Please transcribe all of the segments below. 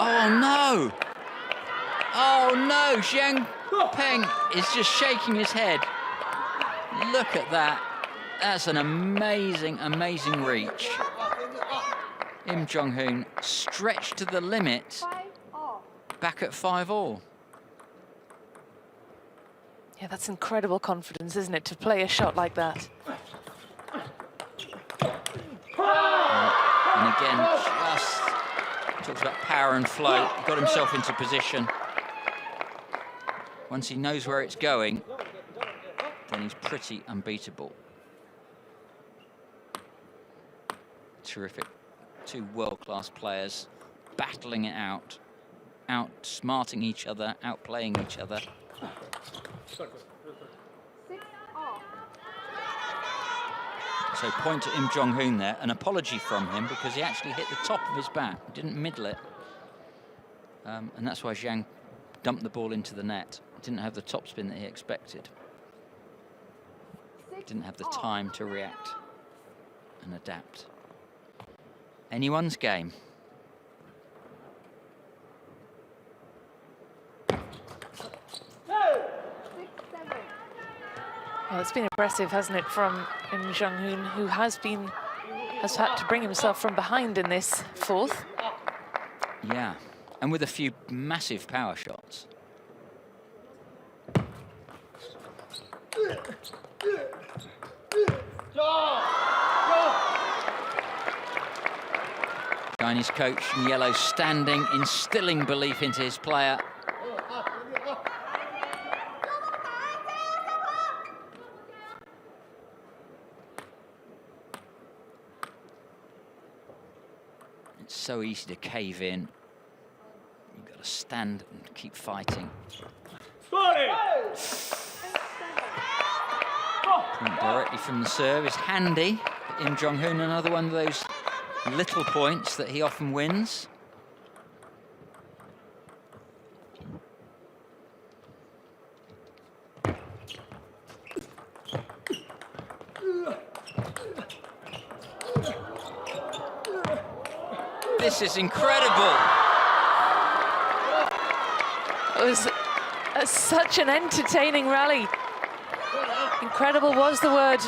Oh, no! Oh, no! Xiang Peng is just shaking his head. Look at that. That's an amazing, amazing reach. LIM JongHoon stretched to the limit, back at 5-all. Yeah, that's incredible confidence, isn't it, to play a shot like that? And again, just talks about power and flow. He got himself into position. Once he knows where it's going, then he's pretty unbeatable. Terrific. Two world-class players battling it out, outsmarting each other, outplaying each other. So point to LIM JongHoon there. An apology from him because he actually hit the top of his bat. He didn't middle it. And that's why Xiang dumped the ball into the net. Didn't have the topspin that he expected. Didn't have the time to react and adapt. Anyone's game. Well, it's been impressive, hasn't it, from LIM JongHoon, who has had to bring himself from behind in this fourth. Yeah, and with a few massive power shots. Chinese coach in yellow standing, instilling belief into his player. It's so easy to cave in. You've got to stand and keep fighting. Point directly from the serve is handy. LIM JongHoon, another one of those little points that he often wins. This is incredible. It was such an entertaining rally. Incredible was the word.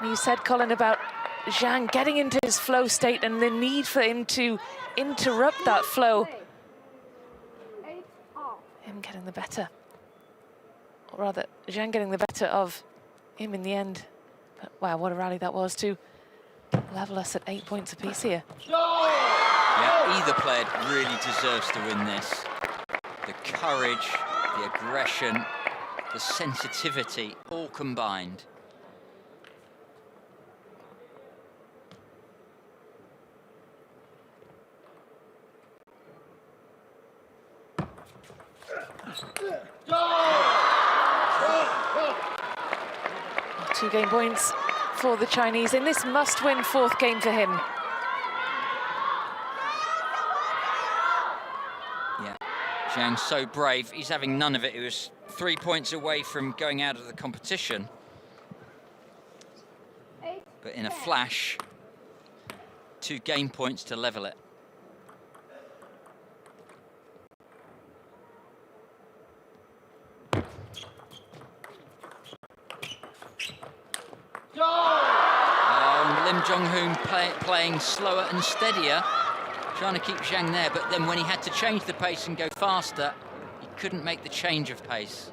And you said, Colin, about Xiang getting into his flow state and the need for him to interrupt that flow. Him getting the better. Or rather, Xiang getting the better of him in the end. But wow, what a rally that was to level us at 8 points apiece here. Yeah, either player really deserves to win this. The courage, the aggression, the sensitivity, all combined. Two-game points for the Chinese in this must-win fourth game for him. Yeah, Xiang's so brave. He's having none of it. He was 3 points away from going out of the competition. But in a flash, 2 game points to level it. LIM JongHoon playing slower and steadier, trying to keep Xiang there, but then when he had to change the pace and go faster, he couldn't make the change of pace.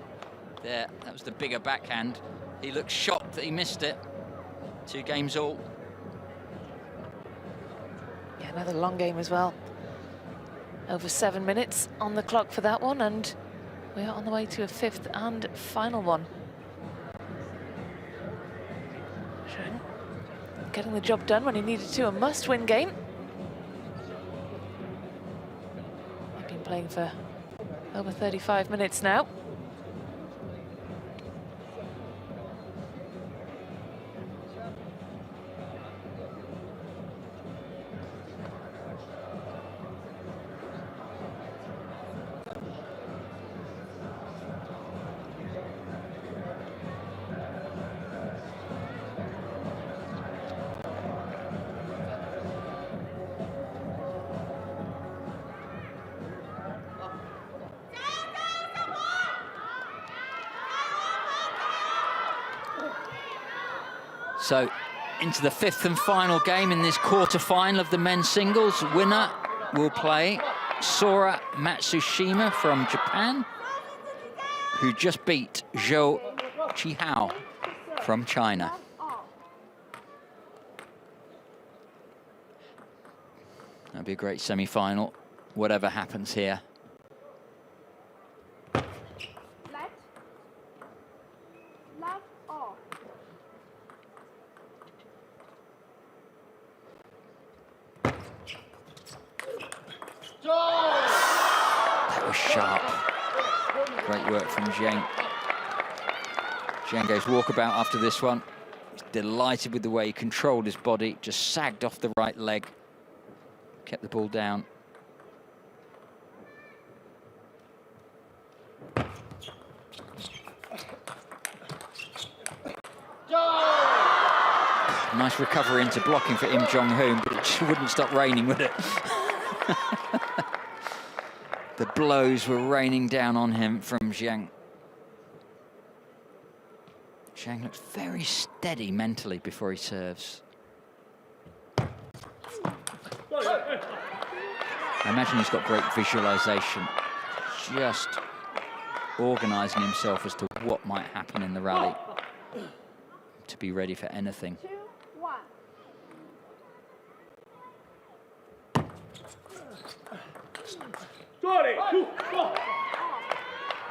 There, that was the bigger backhand. He looked shocked that he missed it. 2 games all. Yeah, another long game as well. Over 7 minutes on the clock for that one, and we are on the way to a 5th and final one. Xiang getting the job done when he needed to, a must-win game. They've been playing for over 35 minutes now. So into the 5th and final game in this quarterfinal of the men's singles. Winner will play Sora Matsushima from Japan, who just beat Zhou Qihao from China. That'll be a great semi-final, whatever happens here. That was sharp. Great work from Xiang. Xiang goes walkabout after this one. He's delighted with the way he controlled his body, just sagged off the right leg, kept the ball down. Nice recovery into blocking for LIM JongHoon, but it just wouldn't stop raining, would it? The blows were raining down on him from Xiang. Xiang looks very steady mentally before he serves. I imagine he's got great visualization, just organizing himself as to what might happen in the rally to be ready for anything.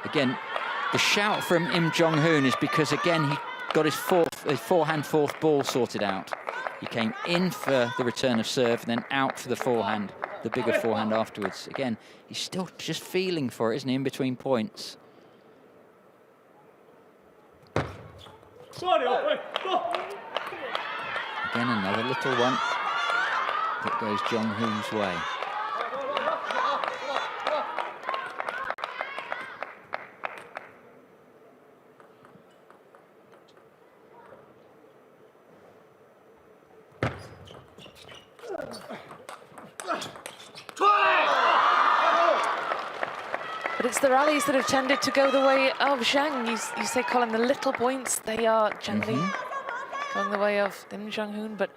Again, the shout from LIM JongHoon is because, again, he got his forehand fourth ball sorted out. He came in for the return of serve, then out for the forehand, the bigger forehand afterwards. Again, he's still just feeling for it, isn't he, in between points? Again, another little one that goes JongHoon's way. But it's the rallies that have tended to go the way of Xiang. You say, Colin, the little points, they are generally going the way of LIM JongHoon, but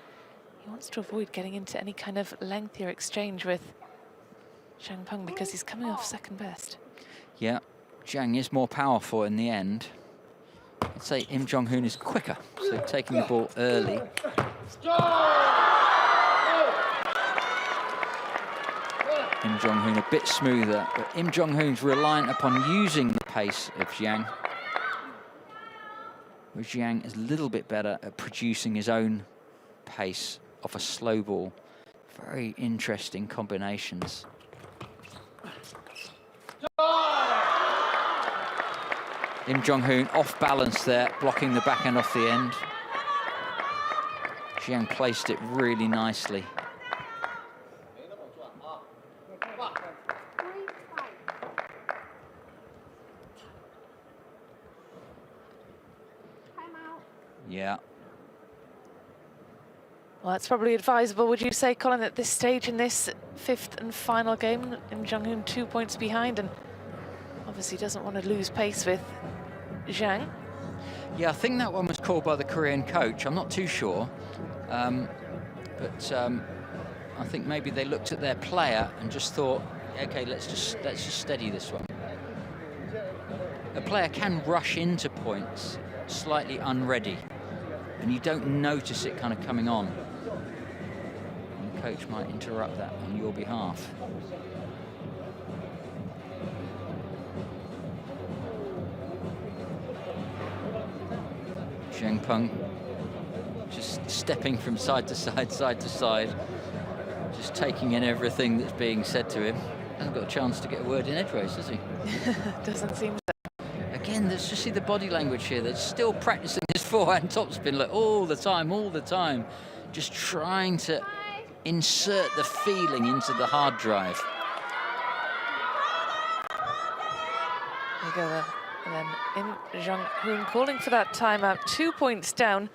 he wants to avoid getting into any kind of lengthier exchange with Xiang Peng because he's coming off second best. Yeah, Xiang is more powerful in the end. I'd say LIM JongHoon is quicker, so taking the ball early. LIM JongHoon a bit smoother, but LIM JongHoon's reliant upon using the pace of Xiang. Whereas Xiang is a little bit better at producing his own pace off a slow ball. Very interesting combinations. LIM JongHoon off balance there, blocking the backhand off the end. Xiang placed it really nicely. Yeah. Well, that's probably advisable, would you say, Colin, at this stage in this 5th and final game, LIM JongHoon 2 points behind and obviously doesn't want to lose pace with Xiang. Yeah, I think that one was called by the Korean coach. I'm not too sure. But I think maybe they looked at their player and just thought, okay, let's just steady this one. A player can rush into points slightly unready, and you don't notice it kind of coming on. And the coach might interrupt that on your behalf. Xiang Peng just stepping from side to side, just taking in everything that's being said to him. Hasn't got a chance to get a word in edgeways, does he? Doesn't seem so. Again, let's just see the body language here. They're still practicing this forehand topspin like all the time, just trying to insert the feeling into the hard drive. There you go then. And then LIM JongHoon calling for that timeout, 2 points down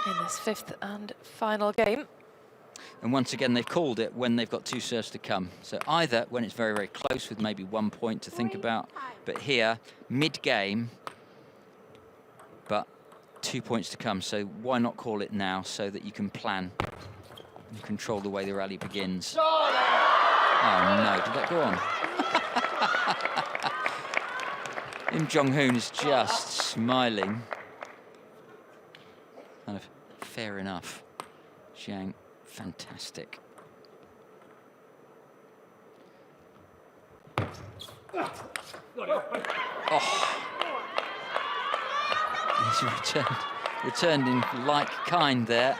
in this 5th and final game. And once again, they've called it when they've got 2 serves to come. So either when it's very, very close with maybe 1 point to think about, but here, mid-game, but 2 points to come, so why not call it now so that you can plan and control the way the rally begins. Oh no, did that go on? LIM JongHoon is just smiling. Kind of fair enough. Xiang, fantastic. Oh. He's returned in like kind there.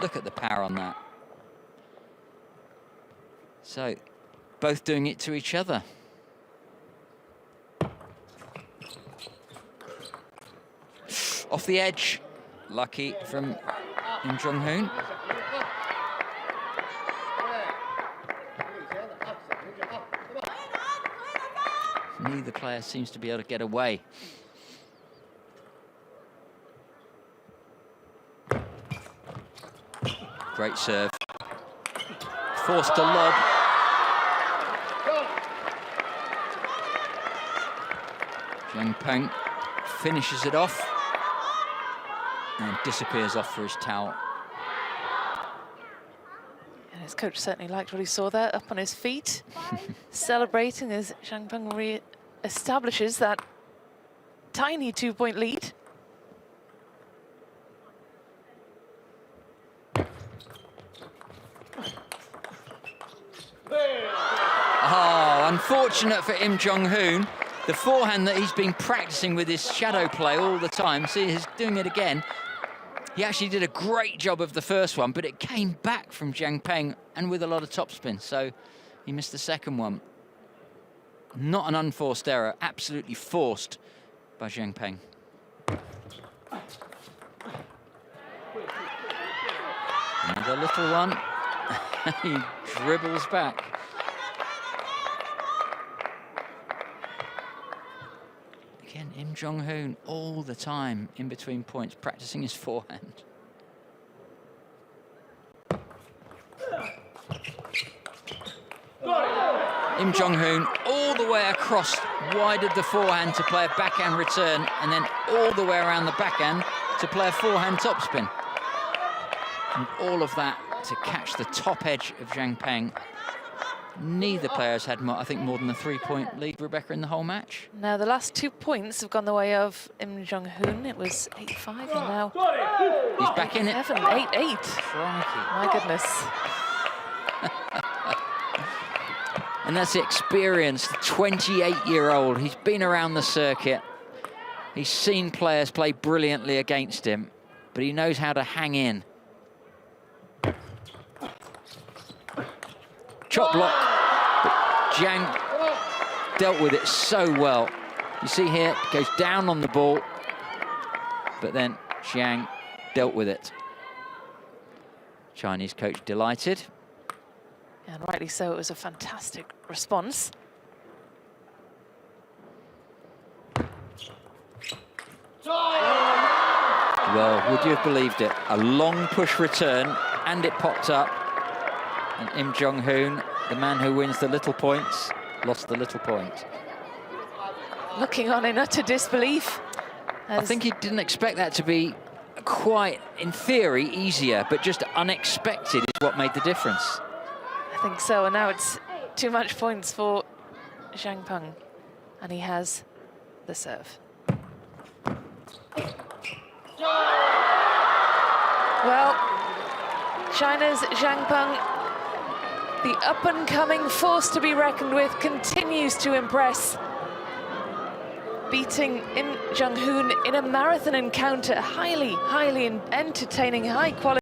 Look at the power on that. So, both doing it to each other. Off the edge. Lucky from LIM JongHoon. Neither player seems to be able to get away. Great serve. Forced to lob. Xiang Peng finishes it off and disappears off for his towel. And his coach certainly liked what he saw there, up on his feet, celebrating as Xiang Peng re-establishes that tiny 2-point lead. Oh, unfortunate for LIM JongHoon. The forehand that he's been practicing with his shadow play all the time. See, he's doing it again. He actually did a great job of the first one, but it came back from Xiang Peng and with a lot of topspin, so he missed the second one. Not an unforced error, absolutely forced by Xiang Peng. Another little one. He dribbles back. Again, LIM JongHoon all the time in between points, practicing his forehand. LIM JongHoon all the way across, wide of the forehand to play a backhand return, and then all the way around the backhand to play a forehand topspin. And all of that to catch the top edge of Xiang Peng. Neither player has had, I think, more than a 3-point lead, Rebecca, in the whole match. Now, the last 2 points have gone the way of LIM JongHoon. It was 8-5, and now he's back in it. 8-8. Crikey. My goodness. And that's the experience, the 28-year-old. He's been around the circuit. He's seen players play brilliantly against him, but he knows how to hang in. Chop block, but Xiang dealt with it so well. You see here, it goes down on the ball, but then Xiang dealt with it. Chinese coach delighted. And rightly so, it was a fantastic response. Well, would you have believed it? A long push return, and it popped up. And LIM JongHoon, the man who wins the little points, lost the little point. Looking on in utter disbelief. I think he didn't expect that to be quite, in theory, easier, but just unexpected is what made the difference. I think so, and now it's too much points for Xiang Peng, and he has the serve. Well, China's Xiang Peng, the up-and-coming force to be reckoned with, continues to impress. Beating LIM JongHoon in a marathon encounter, highly entertaining, high quality.